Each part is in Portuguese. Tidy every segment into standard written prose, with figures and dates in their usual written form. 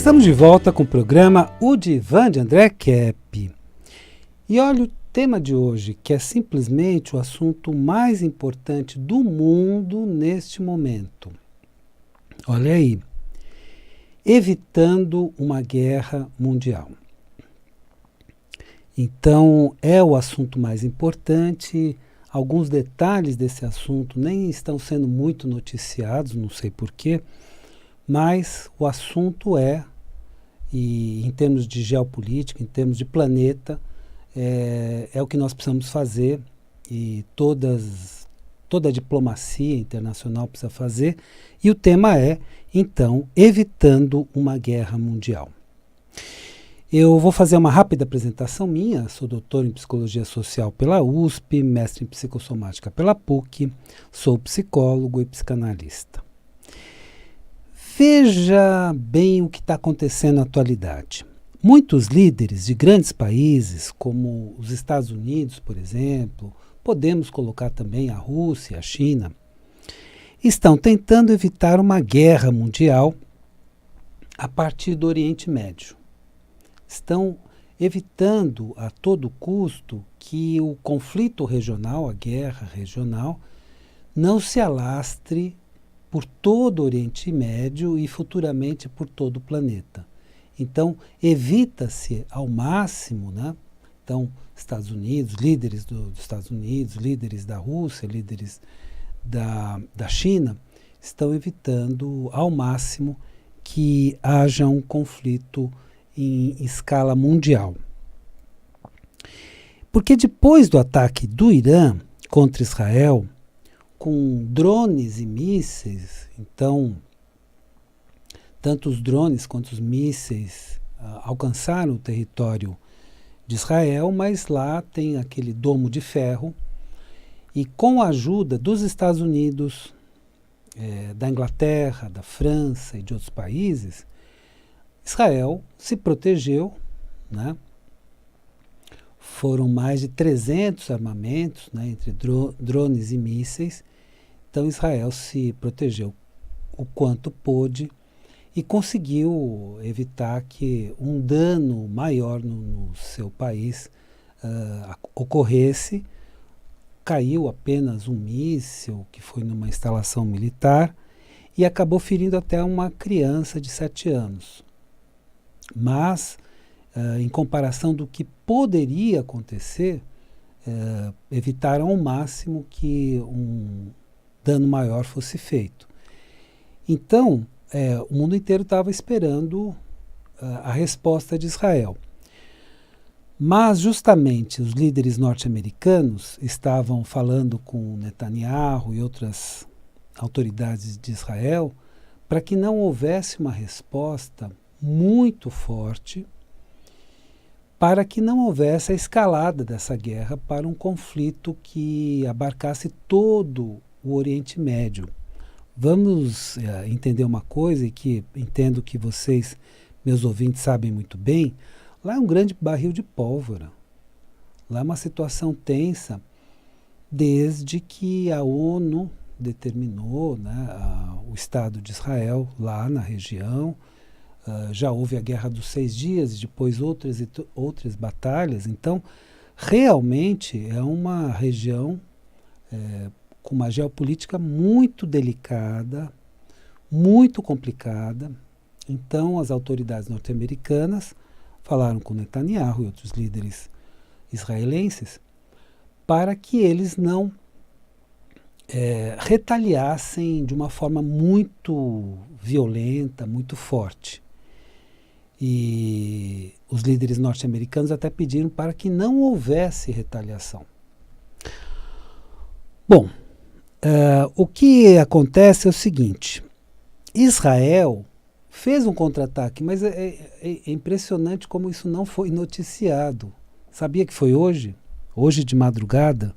Estamos de volta com o programa O Divã de André Kepp. E olha o tema de hoje, que é simplesmente o assunto mais importante do mundo neste momento. Olha aí, evitando uma guerra mundial. Então, é o assunto mais importante. Alguns detalhes desse assunto nem estão sendo muito noticiados, não sei porquê, mas o assunto e em termos de geopolítica, em termos de planeta, é o que nós precisamos fazer e toda a diplomacia internacional precisa fazer. E o tema é, então, evitando uma guerra mundial. Eu vou fazer uma rápida apresentação minha. Sou doutor em Psicologia Social pela USP, mestre em Psicossomática pela PUC, sou psicólogo e psicanalista. Veja bem o que está acontecendo na atualidade. Muitos líderes de grandes países, como os Estados Unidos, por exemplo, podemos colocar também a Rússia, a China, estão tentando evitar uma guerra mundial a partir do Oriente Médio. Estão evitando a todo custo que o conflito regional, a guerra regional, não se alastre por todo o Oriente Médio e futuramente por todo o planeta. Então, evita-se ao máximo, né? Então, Estados Unidos, líderes dos Estados Unidos, líderes da Rússia, líderes da China, estão evitando ao máximo que haja um conflito em escala mundial. Porque depois do ataque do Irã contra Israel, com drones e mísseis, então, tanto os drones quanto os mísseis alcançaram o território de Israel, mas lá tem aquele domo de ferro, e com a ajuda dos Estados Unidos, da Inglaterra, da França e de outros países, Israel se protegeu, né? Foram mais de 300 armamentos, né, entre drones e mísseis. Então Israel se protegeu o quanto pôde e conseguiu evitar que um dano maior no seu país ocorresse. Caiu apenas um míssil que foi numa instalação militar e acabou ferindo até uma criança de 7 anos. Mas, em comparação do que poderia acontecer, evitaram ao máximo que um dano maior fosse feito. Então, o mundo inteiro estava esperando a resposta de Israel. Mas, justamente, os líderes norte-americanos estavam falando com Netanyahu e outras autoridades de Israel para que não houvesse uma resposta muito forte, para que não houvesse a escalada dessa guerra para um conflito que abarcasse todo o Oriente Médio. Vamos entender uma coisa, e que entendo que vocês, meus ouvintes, sabem muito bem. Lá é um grande barril de pólvora. Lá é uma situação tensa desde que a ONU determinou, né, o Estado de Israel lá na região. Já houve a Guerra dos 6 Dias e depois outras batalhas. Então, realmente é uma região com uma geopolítica muito delicada, muito complicada. Então, as autoridades norte-americanas falaram com Netanyahu e outros líderes israelenses para que eles não retaliassem de uma forma muito violenta, muito forte. E os líderes norte-americanos até pediram para que não houvesse retaliação. Bom, o que acontece é o seguinte: Israel fez um contra-ataque, mas é impressionante como isso não foi noticiado. Sabia que foi hoje? Hoje de madrugada?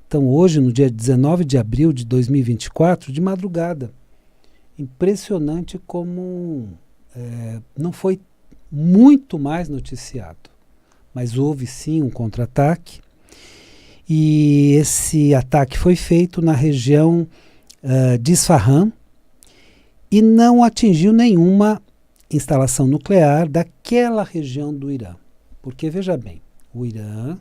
Então hoje, no dia 19 de abril de 2024, de madrugada. Impressionante como não foi muito mais noticiado. Mas houve sim um contra-ataque. E esse ataque foi feito na região de Isfahan e não atingiu nenhuma instalação nuclear daquela região do Irã. Porque, veja bem, o Irã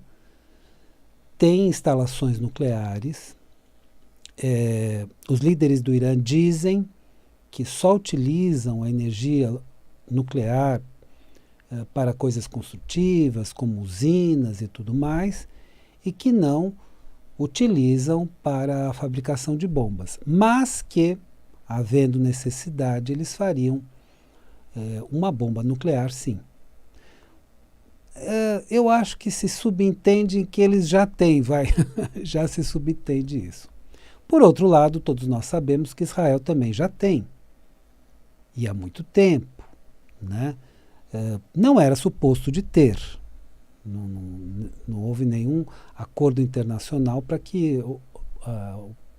tem instalações nucleares. Os líderes do Irã dizem que só utilizam a energia nuclear para coisas construtivas, como usinas e tudo mais, e que não utilizam para a fabricação de bombas, mas que, havendo necessidade, eles fariam uma bomba nuclear, sim. Eu acho que se subentende que eles já têm, já se subentende isso. Por outro lado, todos nós sabemos que Israel também já tem, e há muito tempo, né? Não era suposto de ter. Não houve nenhum acordo internacional para que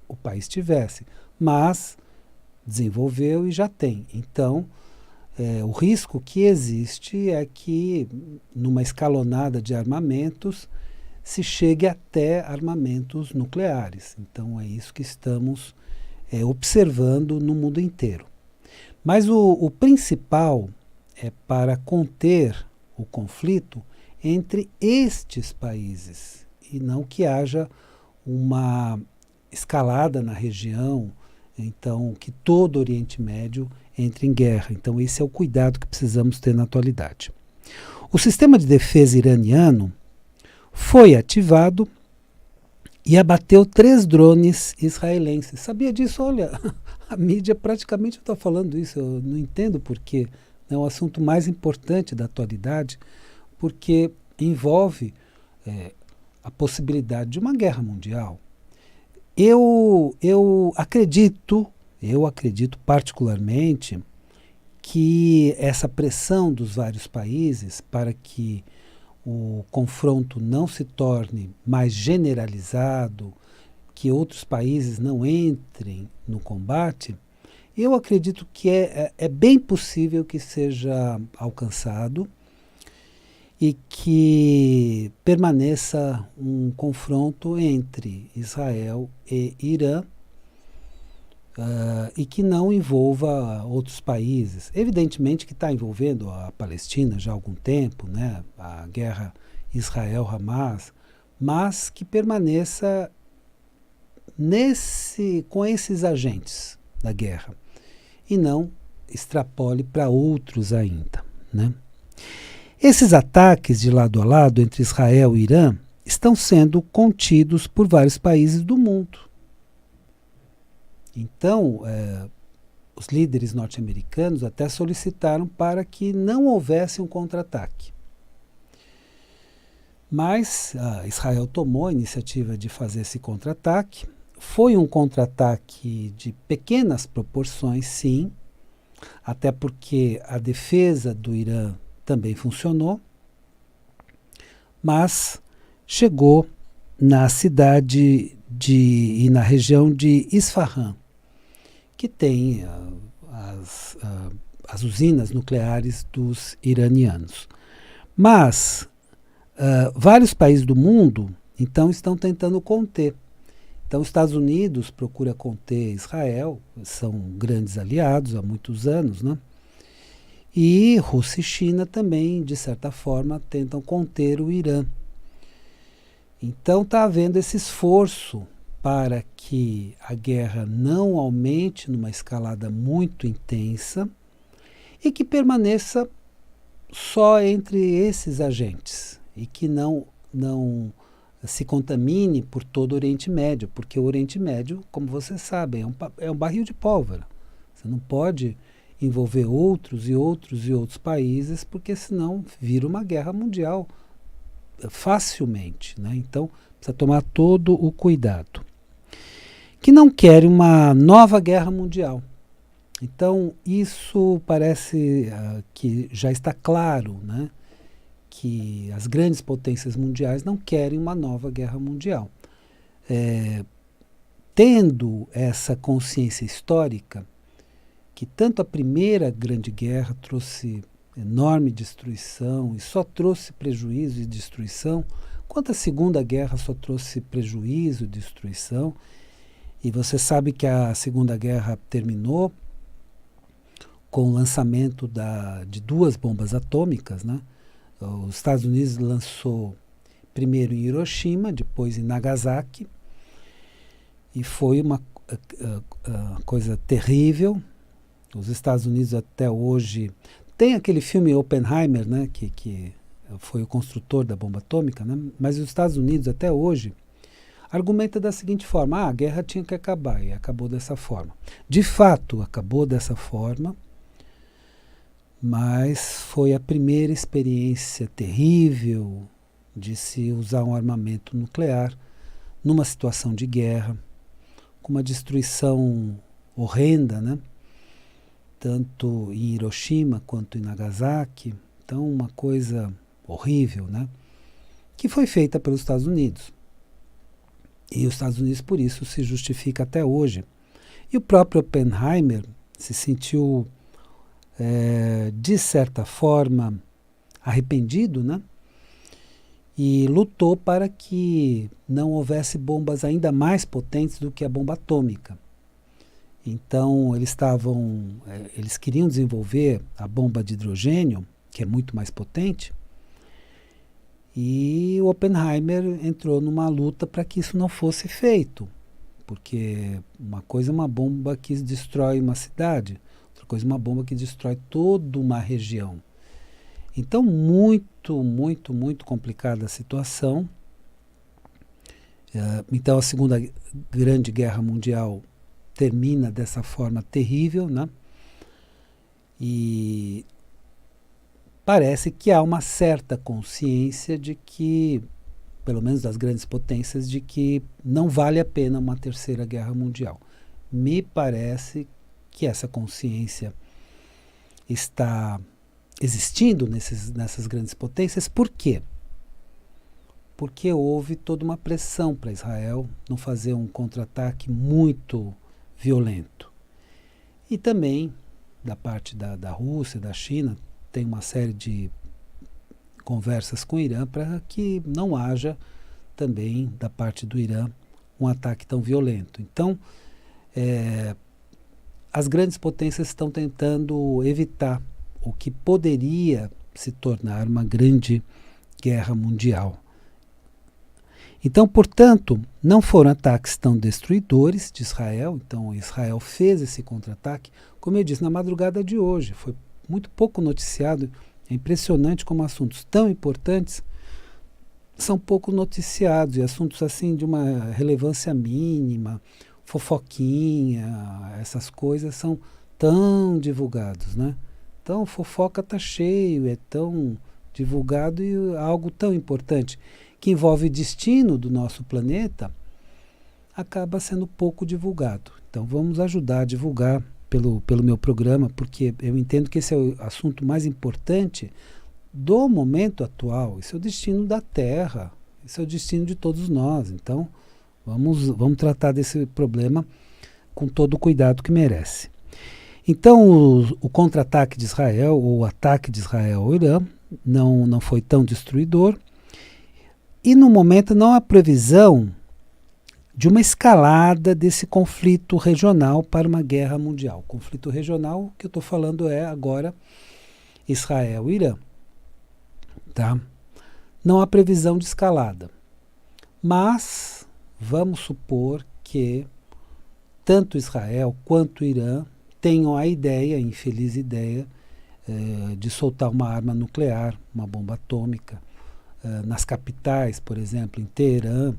o país tivesse, mas desenvolveu e já tem. Então, o risco que existe é que, numa escalonada de armamentos, se chegue até armamentos nucleares. Então, é isso que estamos observando no mundo inteiro. Mas o principal é para conter o conflito entre estes países e não que haja uma escalada na região, então que todo o Oriente Médio entre em guerra. Então esse é o cuidado que precisamos ter na atualidade. O sistema de defesa iraniano foi ativado e abateu 3 drones israelenses. Sabia disso? Olha, a mídia praticamente está falando isso, eu não entendo por quê. É o assunto mais importante da atualidade, porque envolve a possibilidade de uma guerra mundial. Eu acredito particularmente que essa pressão dos vários países para que o confronto não se torne mais generalizado, que outros países não entrem no combate, eu acredito que é bem possível que seja alcançado e que permaneça um confronto entre Israel e Irã e que não envolva outros países. Evidentemente que está envolvendo a Palestina já há algum tempo, né, a guerra Israel-Hamas, mas que permaneça com esses agentes da guerra e não extrapole para outros ainda, né? Esses ataques de lado a lado entre Israel e Irã estão sendo contidos por vários países do mundo. Então, os líderes norte-americanos até solicitaram para que não houvesse um contra-ataque. Mas Israel tomou a iniciativa de fazer esse contra-ataque. Foi um contra-ataque de pequenas proporções, sim, até porque a defesa do Irã também funcionou, mas chegou na cidade e na região de Isfahan, que tem as usinas nucleares dos iranianos. Mas vários países do mundo, então, estão tentando conter. Então, os Estados Unidos procura conter Israel, são grandes aliados há muitos anos, né? E Rússia e China também, de certa forma, tentam conter o Irã. Então está havendo esse esforço para que a guerra não aumente numa escalada muito intensa e que permaneça só entre esses agentes e que não se contamine por todo o Oriente Médio, porque o Oriente Médio, como você sabe, é um barril de pólvora. Você não pode envolver outros e outros e outros países, porque senão vira uma guerra mundial facilmente, né? Então precisa tomar todo o cuidado. Que não querem uma nova guerra mundial. Então isso parece que já está claro, né? Que as grandes potências mundiais não querem uma nova guerra mundial. Tendo essa consciência histórica, que tanto a primeira grande guerra trouxe enorme destruição e só trouxe prejuízo e destruição, quanto a segunda guerra só trouxe prejuízo e destruição. E você sabe que a segunda guerra terminou com o lançamento de 2 bombas atômicas, né? Os Estados Unidos lançou primeiro em Hiroshima, depois em Nagasaki, e foi uma coisa terrível. Os Estados Unidos até hoje... Tem aquele filme Oppenheimer, né, que foi o construtor da bomba atômica, né, mas os Estados Unidos até hoje argumenta da seguinte forma: a guerra tinha que acabar, e acabou dessa forma. De fato, acabou dessa forma, mas foi a primeira experiência terrível de se usar um armamento nuclear numa situação de guerra, com uma destruição horrenda, né? Tanto em Hiroshima quanto em Nagasaki. Então, uma coisa horrível, né? Que foi feita pelos Estados Unidos. E os Estados Unidos, por isso, se justifica até hoje. E o próprio Oppenheimer se sentiu, de certa forma, arrependido, né? E lutou para que não houvesse bombas ainda mais potentes do que a bomba atômica. Então, eles queriam desenvolver a bomba de hidrogênio, que é muito mais potente, e o Oppenheimer entrou numa luta para que isso não fosse feito, porque uma coisa é uma bomba que destrói uma cidade, outra coisa é uma bomba que destrói toda uma região. Então, muito, muito, muito complicada a situação. Então, a Segunda Grande Guerra Mundial termina dessa forma terrível, né? E parece que há uma certa consciência de que, pelo menos das grandes potências, de que não vale a pena uma terceira guerra mundial. Me parece que essa consciência está existindo nessas grandes potências. Por quê? Porque houve toda uma pressão para Israel não fazer um contra-ataque muito violento. E também, da parte da Rússia, da China, tem uma série de conversas com o Irã para que não haja também, da parte do Irã, um ataque tão violento. Então, as grandes potências estão tentando evitar o que poderia se tornar uma grande guerra mundial. Então, portanto, não foram ataques tão destruidores de Israel. Então, Israel fez esse contra-ataque, como eu disse, na madrugada de hoje. Foi muito pouco noticiado. É impressionante como assuntos tão importantes são pouco noticiados, e assuntos assim de uma relevância mínima, fofoquinha, essas coisas são tão divulgados, né? Então, fofoca está cheio, é tão divulgado, e algo tão importante que envolve o destino do nosso planeta acaba sendo pouco divulgado. Então vamos ajudar a divulgar pelo meu programa, porque eu entendo que esse é o assunto mais importante do momento atual. Esse é o destino da Terra, esse é o destino de todos nós. Então vamos tratar desse problema com todo o cuidado que merece. Então o contra-ataque de Israel, ou o ataque de Israel ao Irã, não foi tão destruidor. E no momento não há previsão de uma escalada desse conflito regional para uma guerra mundial. O conflito regional que eu estou falando é agora Israel e Irã. Tá? Não há previsão de escalada. Mas vamos supor que tanto Israel quanto o Irã tenham a ideia, a infeliz ideia, de soltar uma arma nuclear, uma bomba atômica, nas capitais, por exemplo, em Teherã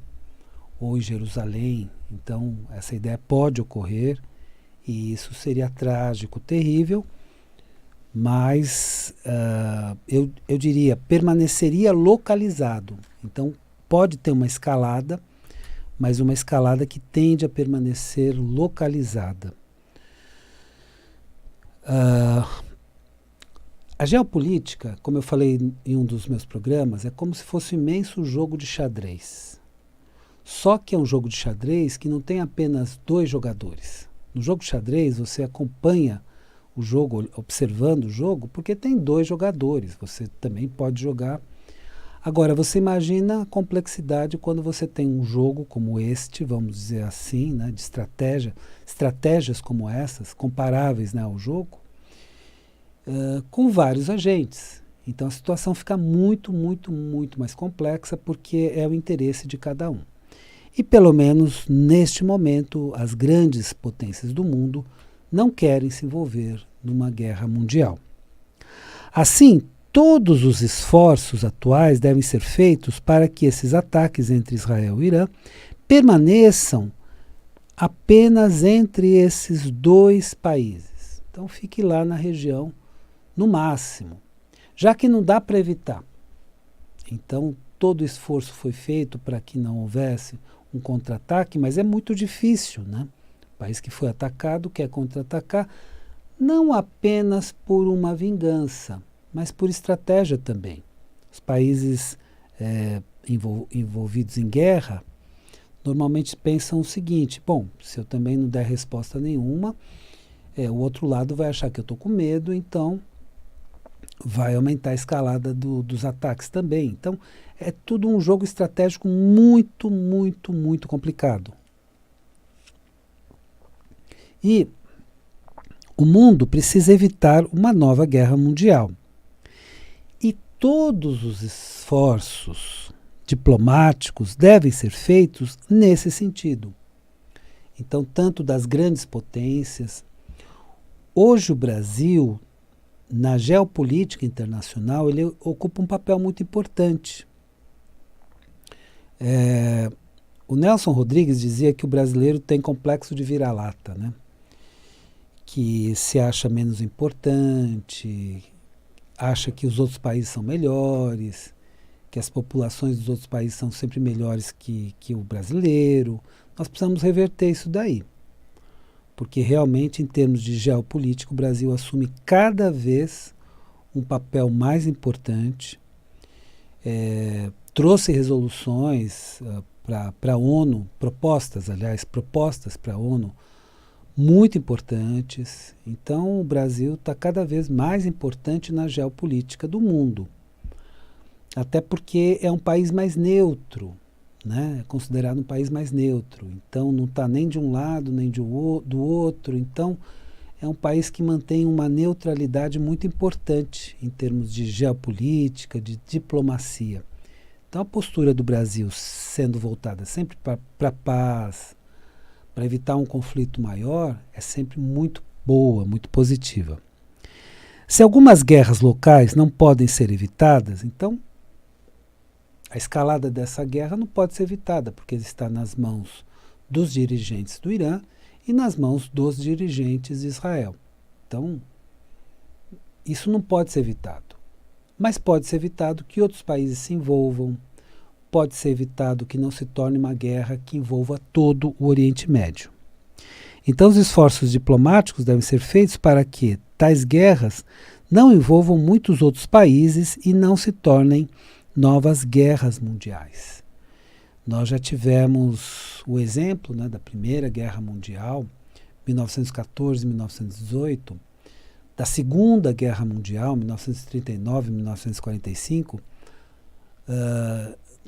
ou em Jerusalém. Então, essa ideia pode ocorrer, e isso seria trágico, terrível, mas eu diria, permaneceria localizado. Então, pode ter uma escalada, mas uma escalada que tende a permanecer localizada. A geopolítica, como eu falei em um dos meus programas, é como se fosse um imenso jogo de xadrez. Só que é um jogo de xadrez que não tem apenas 2 jogadores. No jogo de xadrez, você acompanha o jogo, observando o jogo, porque tem 2 jogadores. Você também pode jogar. Agora, você imagina a complexidade quando você tem um jogo como este, vamos dizer assim, né, de estratégias como essas, comparáveis, né, ao jogo, com vários agentes. Então a situação fica muito, muito, muito mais complexa porque é o interesse de cada um. E pelo menos neste momento, as grandes potências do mundo não querem se envolver numa guerra mundial. Assim, todos os esforços atuais devem ser feitos para que esses ataques entre Israel e Irã permaneçam apenas entre esses dois países. Então fique lá na região no máximo, já que não dá para evitar. Então todo o esforço foi feito para que não houvesse um contra-ataque, mas é muito difícil, né? O país que foi atacado quer contra-atacar, não apenas por uma vingança, mas por estratégia também. Os países envolvidos em guerra normalmente pensam o seguinte: bom, se eu também não der resposta nenhuma, o outro lado vai achar que eu estou com medo, então vai aumentar a escalada dos ataques também. Então é tudo um jogo estratégico muito, muito, muito complicado. E o mundo precisa evitar uma nova guerra mundial. E todos os esforços diplomáticos devem ser feitos nesse sentido. Então, tanto das grandes potências, hoje o Brasil, na geopolítica internacional, ele ocupa um papel muito importante. O Nelson Rodrigues dizia que o brasileiro tem complexo de vira-lata, né? Que se acha menos importante, acha que os outros países são melhores, que as populações dos outros países são sempre melhores que o brasileiro. Nós precisamos reverter isso daí, porque realmente, em termos de geopolítica, o Brasil assume cada vez um papel mais importante, trouxe resoluções para a ONU, propostas para a ONU, muito importantes. Então o Brasil está cada vez mais importante na geopolítica do mundo. Até porque é um país mais neutro, né? É considerado um país mais neutro. Então não está nem de um lado nem do outro. Então é um país que mantém uma neutralidade muito importante em termos de geopolítica, de diplomacia. Então a postura do Brasil sendo voltada sempre para a paz, para evitar um conflito maior, é sempre muito boa, muito positiva. Se algumas guerras locais não podem ser evitadas, então a escalada dessa guerra não pode ser evitada, porque está nas mãos dos dirigentes do Irã e nas mãos dos dirigentes de Israel. Então, isso não pode ser evitado. Mas pode ser evitado que outros países se envolvam, pode ser evitado que não se torne uma guerra que envolva todo o Oriente Médio. Então os esforços diplomáticos devem ser feitos para que tais guerras não envolvam muitos outros países e não se tornem novas guerras mundiais. Nós já tivemos o exemplo, né, da Primeira Guerra Mundial, 1914-1918, da Segunda Guerra Mundial, 1939-1945,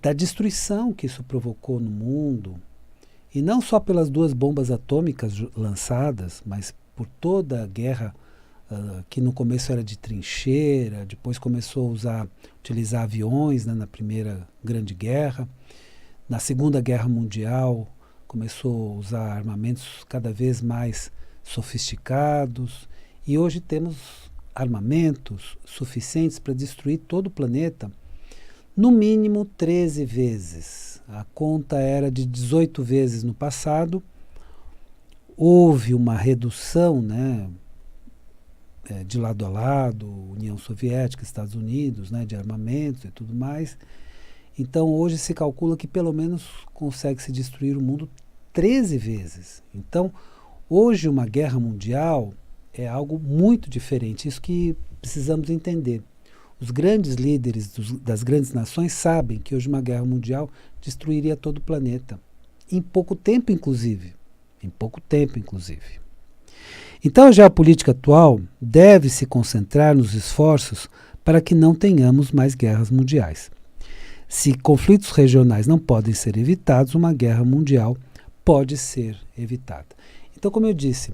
da destruição que isso provocou no mundo, e não só pelas 2 bombas atômicas lançadas, mas por toda a guerra que no começo era de trincheira, depois começou a utilizar aviões, né, na Primeira Grande Guerra. Na Segunda Guerra Mundial começou a usar armamentos cada vez mais sofisticados, e hoje temos armamentos suficientes para destruir todo o planeta no mínimo 13 vezes. A conta era de 18 vezes no passado. Houve uma redução, né, de lado a lado, União Soviética, Estados Unidos, né, de armamentos e tudo mais. Então hoje se calcula que pelo menos consegue-se destruir o mundo 13 vezes. Então hoje uma guerra mundial é algo muito diferente, isso que precisamos entender. Os grandes líderes das grandes nações sabem que hoje uma guerra mundial destruiria todo o planeta. Em pouco tempo, inclusive. Em pouco tempo, inclusive. Então a geopolítica atual deve se concentrar nos esforços para que não tenhamos mais guerras mundiais. Se conflitos regionais não podem ser evitados, uma guerra mundial pode ser evitada. Então, como eu disse,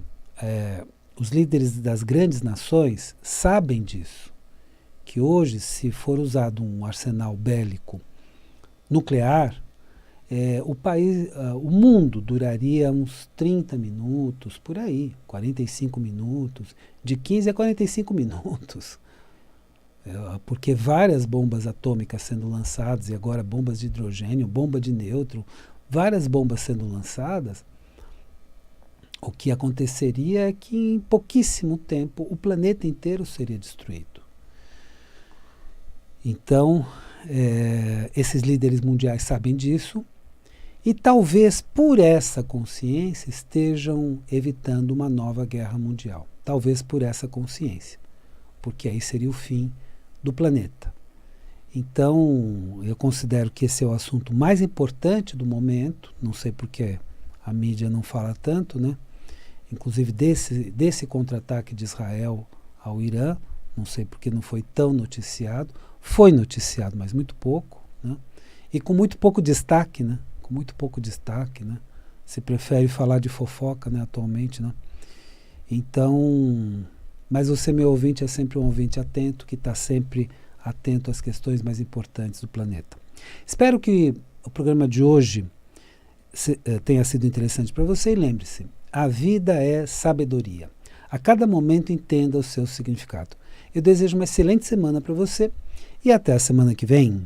os líderes das grandes nações sabem disso, que hoje, se for usado um arsenal bélico nuclear, o mundo duraria uns 30 minutos, por aí, 45 minutos, de 15 a 45 minutos. Porque várias bombas atômicas sendo lançadas, e agora bombas de hidrogênio, bomba de nêutron, várias bombas sendo lançadas, o que aconteceria é que em pouquíssimo tempo o planeta inteiro seria destruído. Então, esses líderes mundiais sabem disso e talvez por essa consciência estejam evitando uma nova guerra mundial. Talvez por essa consciência, porque aí seria o fim do planeta. Então, eu considero que esse é o assunto mais importante do momento, não sei porque a mídia não fala tanto, né? Inclusive desse contra-ataque de Israel ao Irã, não sei porque não foi tão noticiado. Foi noticiado, mas muito pouco, né? E com muito pouco destaque, né? Com muito pouco destaque, né? Se prefere falar de fofoca, né, atualmente, né? Então, mas você, meu ouvinte, é sempre um ouvinte atento, que está sempre atento às questões mais importantes do planeta. Espero que o programa de hoje tenha sido interessante para você e lembre-se, a vida é sabedoria. A cada momento entenda o seu significado. Eu desejo uma excelente semana para você e até a semana que vem.